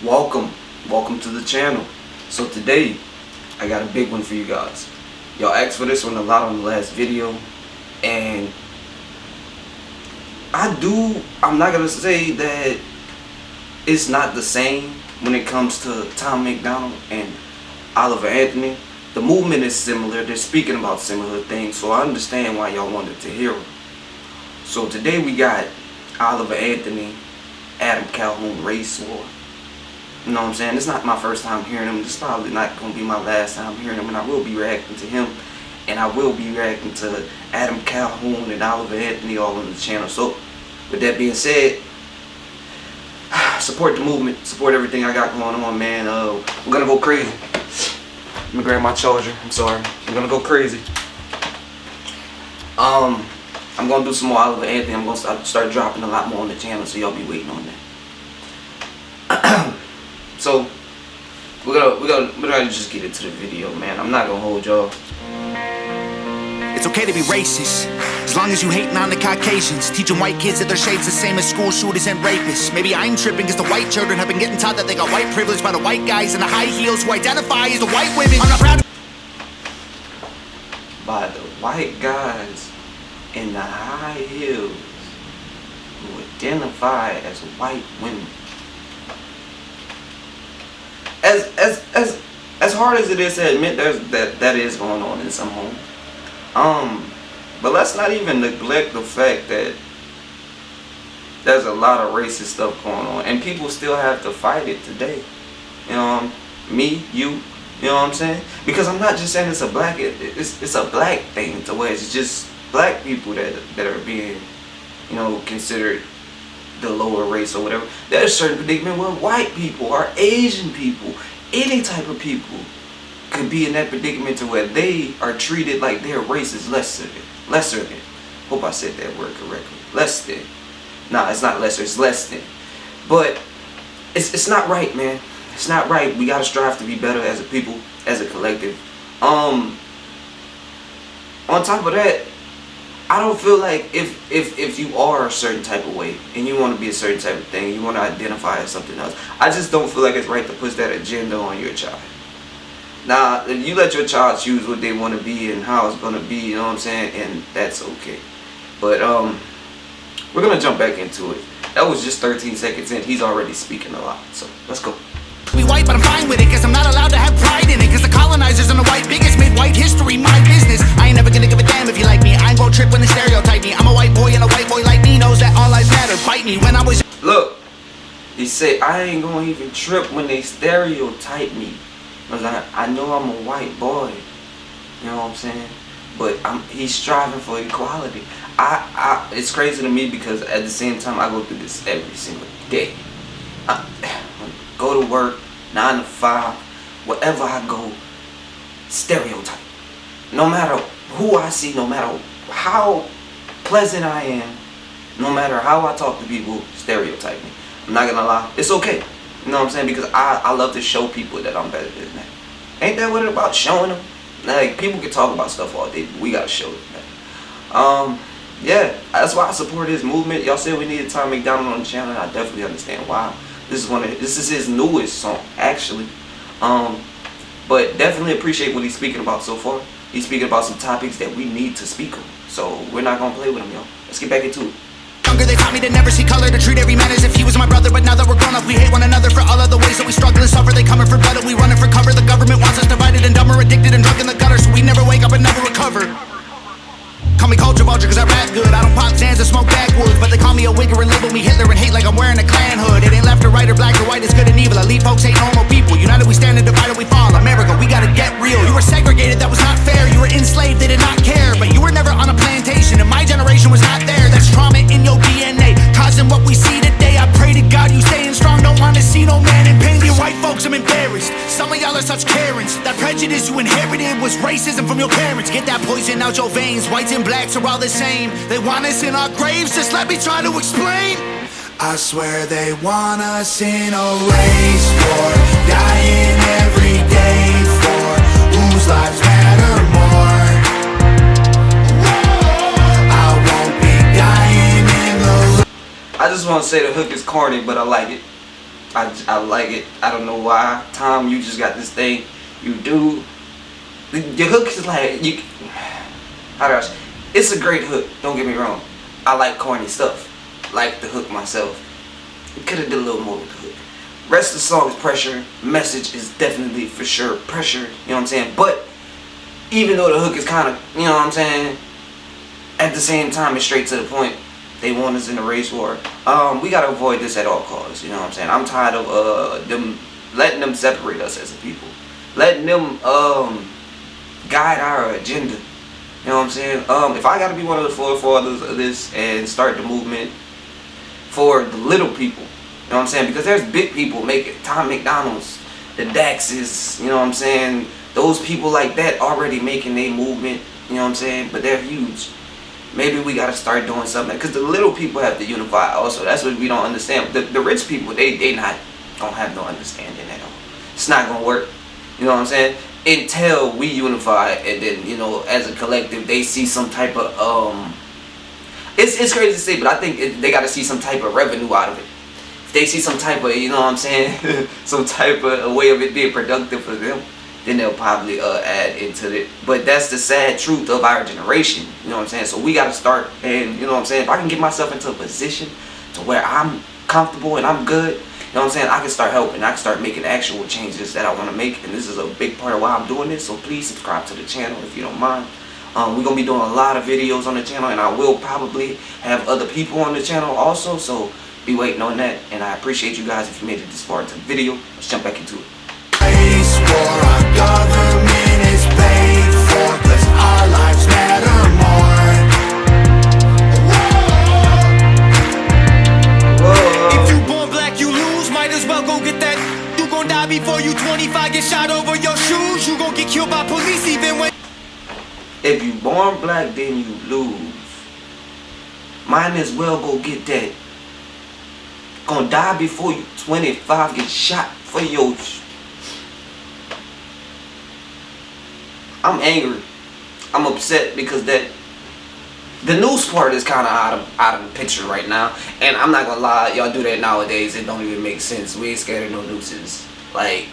Welcome to the channel. So today I got a big one for you guys. Y'all asked for this one a lot on the last video, and I'm not gonna say that it's not the same when it comes to MacDonald and Oliver Anthony. The movement is similar, they're speaking about similar things, so I understand why y'all wanted to hear them. So today we got Oliver Anthony, Adam Calhoun race war. You know what I'm saying? It's not my first time hearing him. It's probably not going to be my last time hearing him. And I will be reacting to him. And I will be reacting to Adam Calhoun and Oliver Anthony all on the channel. So, with that being said, support the movement. Support everything I got going on, man. We're going to go crazy. Let me grab my charger. I'm sorry. I'm going to go crazy. I'm going to do some more Oliver Anthony. I'm going to start dropping a lot more on the channel. So, y'all be waiting on that. So we're gonna just get into the video, man. I'm not gonna hold y'all. It's okay to be racist, as long as you hating on the Caucasians, teaching white kids that their shade's the same as school shooters and rapists. Maybe I'm tripping because the white children have been getting taught that they got white privilege by the white guys in the high heels who identify as the white women. I'm not proud By the white guys in the high heels who identify as white women. As hard as it is to admit that is going on in some homes, but let's not even neglect the fact that there's a lot of racist stuff going on, and people still have to fight it today. You know, me, you know what I'm saying? Because I'm not just saying it's a black, it's a black thing to where it's just black people that are being, you know, considered the lower race or whatever. There's certain predicament where white people or Asian people, any type of people, could be in that predicament to where they are treated like their race is lesser than. Hope I said that word correctly. Less than. Nah, it's not lesser, it's less than. But it's not right, man. It's not right. We gotta strive to be better as a people, as a collective. On top of that, I don't feel like if you are a certain type of way and you want to be a certain type of thing, you want to identify as something else, I just don't feel like it's right to push that agenda on your child. Now, if you let your child choose what they want to be and how it's going to be, you know what I'm saying, and that's okay. But we're going to jump back into it. That was just 13 seconds in. He's already speaking a lot, so let's go. be white, but I'm fine with it, cause I'm not allowed to have pride in it, cause the colonizers and the white bigots made white history my business. I ain't never gonna give a damn if you like me. I ain't gon' trip when they stereotype me. I'm a white boy and a white boy like me knows that all lives matter. Bite me when I was... Look, he said, I ain't gonna even trip when they stereotype me, cause I know I'm a white boy. You know what I'm saying? But he's striving for equality. It's crazy to me because at the same time I go through this every single day. Go to work, 9 to 5, wherever I go, stereotype. No matter who I see, no matter how pleasant I am, no matter how I talk to people, stereotype me. I'm not gonna lie, it's okay. You know what I'm saying? Because I love to show people that I'm better than that. Ain't that what it's about, showing them? Like, people can talk about stuff all day, but we gotta show it, man. Yeah, that's why I support his movement. Y'all said we needed MacDonald on the channel, and I definitely understand why. This is his newest song, actually. But definitely appreciate what he's speaking about so far. He's speaking about some topics that we need to speak on. So we're not gonna play with him, y'all. Let's get back into it. Younger, they taught me to never see color, to treat every man as if he was my brother. But now that we're grown up, we hate one another for all of the ways that we struggle and suffer. They coming for better, we running for cover. The government wants us divided and dumber, addicted and drunk in the gutter, so we never wake up and never recover. Call me culture vulture cause I rap good. I don't pop Zans or smoke backwoods, but they call me a wigger and label me Hitler and hate like I'm wearing a Klan hood. It ain't left or right or black or white, it's good and evil. I leave folks hate normal people. United we stand and divided we fall. America, we gotta get real. You were segregated, that was not fair. You were enslaved, they did not care. But you were never on a plantation and my generation was not there. That's trauma in your DNA, causing what we see today. I pray to God you staying strong, don't wanna see no man in pain. You white folks, I'm embarrassed. Some of y'all are such Karens. That prejudice you inherited was racism from your parents. Get that poison out your veins. Whites and blacks are all the same. They want us in our graves, just let me try to explain. I swear they want us in a race war, dying every day for whose lives matter more. I won't be dying in the... I just want to say the hook is corny, but I like it. I like it. I don't know why. Tom, you just got this thing. You do. The hook is like you. How do I? It's a great hook. Don't get me wrong. I like corny stuff. Like the hook myself. Could have did a little more with the hook. Rest of the song is pressure. Message is definitely for sure pressure. You know what I'm saying? But even though the hook is kind of, you know what I'm saying, at the same time it's straight to the point. They want us in a race war. We gotta avoid this at all costs. You know what I'm saying? I'm tired of them letting them separate us as a people, letting them guide our agenda. You know what I'm saying? If I gotta be one of the forefathers of this and start the movement for the little people, you know what I'm saying? Because there's big people making Tom MacDonald's, the Daxes, you know what I'm saying? Those people like that already making their movement, you know what I'm saying? But they're huge. Maybe we gotta start doing something, because the little people have to unify also. That's what we don't understand. The rich people, they not gonna have no understanding at all. It's not gonna work. You know what I'm saying? Until we unify, and then, you know, as a collective, they see some type of it's crazy to say, but I think they gotta see some type of revenue out of it. If they see some type of, you know what I'm saying, some type of a way of it being productive for them, then they'll probably add into it. But that's the sad truth of our generation. You know what I'm saying? So we gotta start, and you know what I'm saying, if I can get myself into a position to where I'm comfortable and I'm good, you know what I'm saying, I can start helping. I can start making actual changes that I want to make, and this is a big part of why I'm doing this. So please subscribe to the channel if you don't mind. We're gonna be doing a lot of videos on the channel, and I will probably have other people on the channel also, so be waiting on that. And I appreciate you guys if you made it this far into the video. Let's jump back into it. Race war, our government is paid for, 'cause our lives matter more. Whoa. If you born black, you lose. Might as well go get that. You gon' die before you 25. Get shot over your shoes. You gon' get killed by police even when. If you born black, then you lose. Might as well go get that. Gonna die before you 25. Get shot for your. I'm angry. I'm upset because the news part is kind of out of the picture right now. And I'm not gonna lie, y'all do that nowadays. It don't even make sense. We ain't scared of no nooses. Like,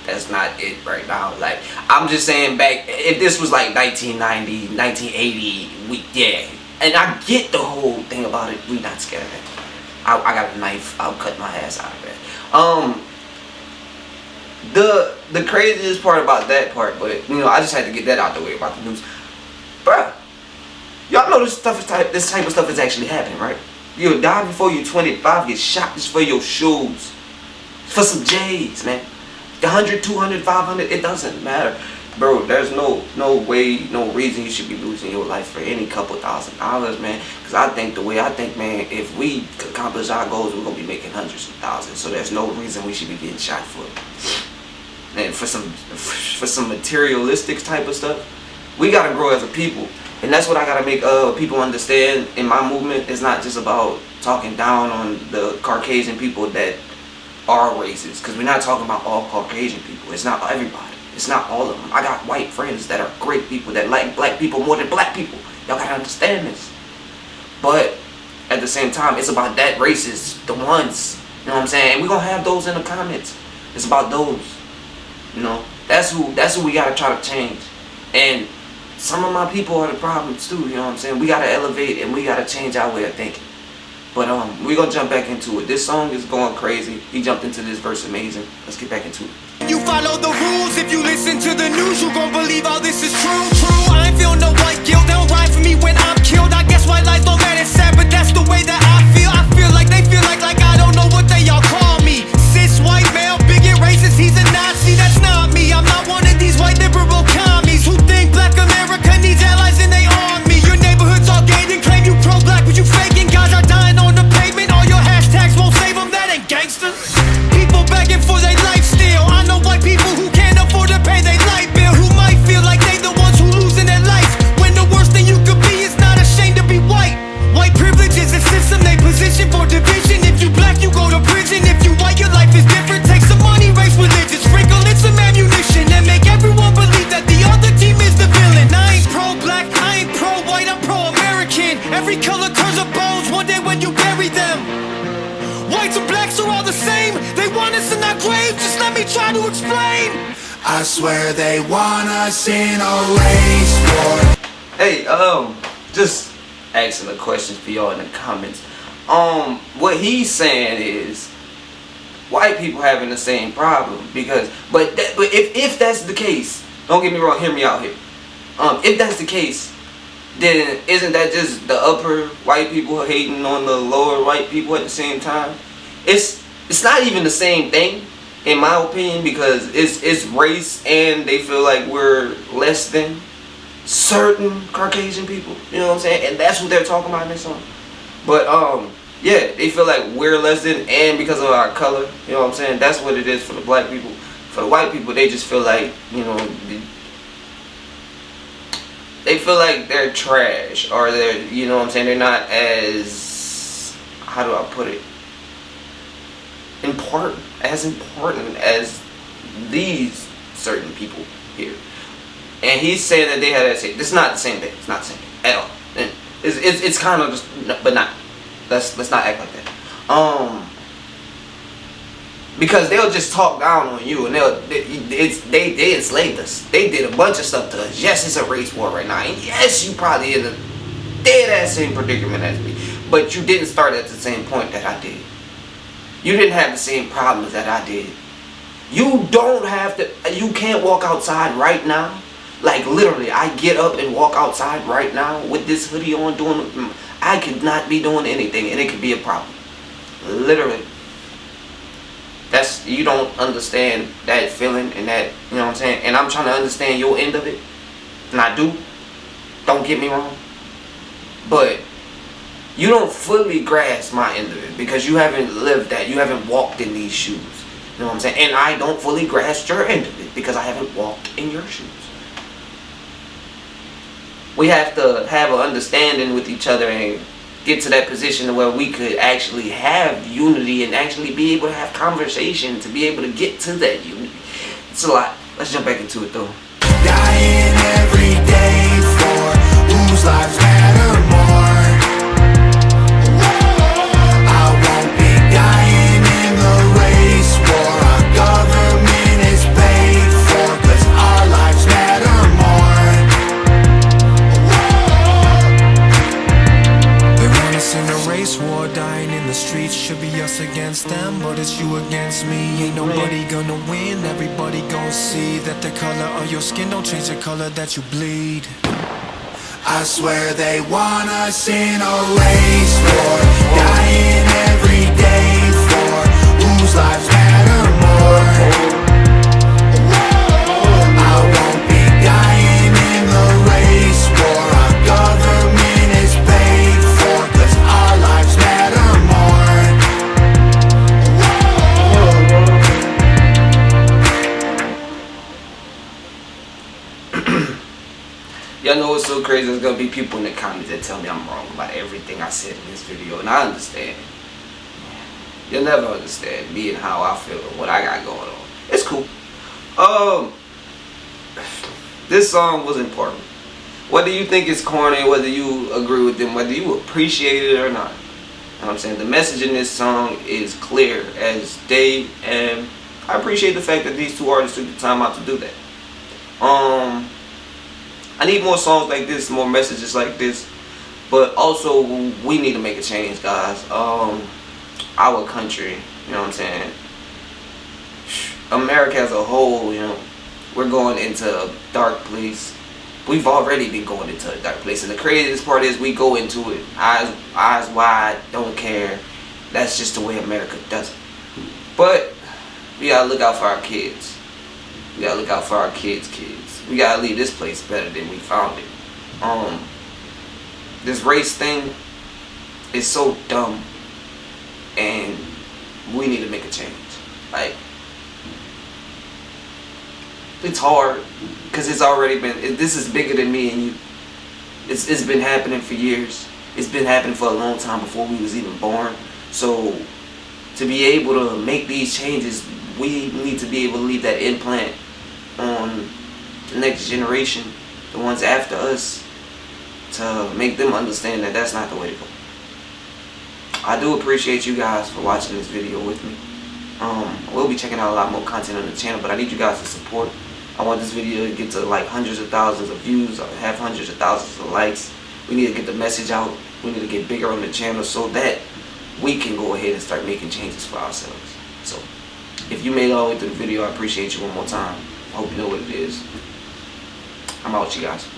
that's not it right now. Like, I'm just saying, back if this was like 1990, 1980, yeah. And I get the whole thing about it. We not scared of that. I got a knife. I'll cut my ass out of that. The craziest part about that part, but you know, I just had to get that out the way about the news, bruh. Y'all know this type of stuff is actually happening, right? You'll die before you're 25. Get shot just for your shoes, for some J's, man. 100, 200, 500, it doesn't matter, bro. There's no way, no reason you should be losing your life for any couple $1,000s, man. Because I think the way I think, man, if we accomplish our goals, we're gonna be making hundreds of thousands. So there's no reason we should be getting shot for it. And for some materialistic type of stuff, we gotta grow as a people, and that's what I gotta make people understand in my movement. It's not just about talking down on the Caucasian people that are racist, because we're not talking about all Caucasian people. It's not everybody. It's not all of them. I got white friends that are great people that like black people more than black people. Y'all gotta understand this. But at the same time, it's about that racist, the ones. You know what I'm saying? And we're gonna have those in the comments. It's about those. You know, that's who we gotta try to change. And some of my people are the problems too, you know what I'm saying? We gotta elevate and we gotta change our way of thinking. But we're gonna jump back into it. This song is going crazy. He jumped into this verse amazing. Let's get back into it. You follow the rules. If you listen to the news, you gon' believe all this is true. I ain't feel no white guilt. They don't ride for me when I'm killed. I guess white life don't matter, sad, but that's the way that I feel. I feel like they feel like I don't know what they all call me. Cis white male, bigot racist, he's a Nazi. That's not me. I'm not one of these white liberal commies who think black America needs allies in their army. Your neighborhood's all gay and claim you pro-black, but you faking. Guys are dying on the pavement. All your hashtags won't save them. That ain't gangster. People begging for their life still. I know white people who can't afford to pay their light bill, who might feel like they the ones who losing their life, when the worst thing you could be is not ashamed to be white. White privilege is a system they position for division. If you black, you go to prison. If you white, your life is different. Take some money, race religion, sprinkle in some ammunition, and make everyone believe that the other team is the villain. I ain't pro-black, I ain't pro-white, I'm pro-American. Every color turns of bones one day when you bury them. Whites and blacks are all the same. us in that grave, just let me try to explain. I swear they want us in a race war. Hey, just asking the questions for y'all in the comments. What he's saying is white people having the same problem but if that's the case, don't get me wrong, hear me out here. If that's the case, then isn't that just the upper white people hating on the lower white people at the same time? It's not even the same thing, in my opinion, because it's race and they feel like we're less than certain Caucasian people. You know what I'm saying? And that's what they're talking about in this song. But yeah, they feel like we're less than, and because of our color, you know what I'm saying? That's what it is for the black people. For the white people, they just feel like, you know, they feel like they're trash, or they're, you know what I'm saying, they're not as, how do I put it, important as these certain people here. And he's saying that they had that same. It's not the same thing. It's not the same thing at all. And it's kind of just, but not. Let's not act like that. Because they'll just talk down on you, and they enslaved us. They did a bunch of stuff to us. Yes, it's a race war right now, and yes, you probably in a dead ass same predicament as me. But you didn't start at the same point that I did. You didn't have the same problems that I did. You don't have to. You can't walk outside right now. Like literally, I get up and walk outside right now with this hoodie on, doing. I could not be doing anything, and it could be a problem. Literally. You don't understand that feeling and that, you know what I'm saying? And I'm trying to understand your end of it. And I do. Don't get me wrong. But you don't fully grasp my end of it because you haven't lived that. You haven't walked in these shoes. You know what I'm saying? And I don't fully grasp your end of it because I haven't walked in your shoes. We have to have an understanding with each other and get to that position where we could actually have unity and actually be able to have conversation to be able to get to that unity. It's a lot. Let's jump back into it though. Dying every day for whose lives matter more. I won't be dying in the race war. Our government is paid for, 'cause our lives matter more. They want us in a race war, dying in the streets. Should be us against them, but it's you against me. Ain't nobody gonna win, everybody gon' see that the color of your skin don't change the color that you bleed. I swear they want us in a race war, dying every day for whose lives matter more. I won't be dying in the race war. Our government is paid for, 'cause our lives matter more. Y'all know what's so crazy? There's gonna be people in the comments that tell me I'm wrong about everything I said in this video, and I understand. You'll never understand me and how I feel and what I got going on. It's cool. This song was important. Whether you think it's corny, whether you agree with them, whether you appreciate it or not. You know what I'm saying? The message in this song is clear as day, and I appreciate the fact that these two artists took the time out to do that. I need more songs like this, more messages like this, but also we need to make a change, guys. Our country, you know what I'm saying, America as a whole, you know, we're going into a dark place. We've already been going into a dark place, and the craziest part is we go into it eyes wide, don't care. That's just the way America does it. But we gotta look out for our kids. We gotta look out for our kids' kids. We gotta leave this place better than we found it. This race thing is so dumb, and we need to make a change. Like, it's hard because it's already been. This is bigger than me and you. It's been happening for years. It's been happening for a long time before we was even born. So to be able to make these changes, we need to be able to leave that implant on the next generation, the ones after us, to make them understand that that's not the way to go. I do appreciate you guys for watching this video with me. We'll be checking out a lot more content on the channel, but I need you guys to support. I want this video to get to like hundreds of thousands of views, or have hundreds of thousands of likes. We need to get the message out. We need to get bigger on the channel so that we can go ahead and start making changes for ourselves. So if you made it all the way through the video, I appreciate you one more time. I hope you know what it is. I'm out, you guys.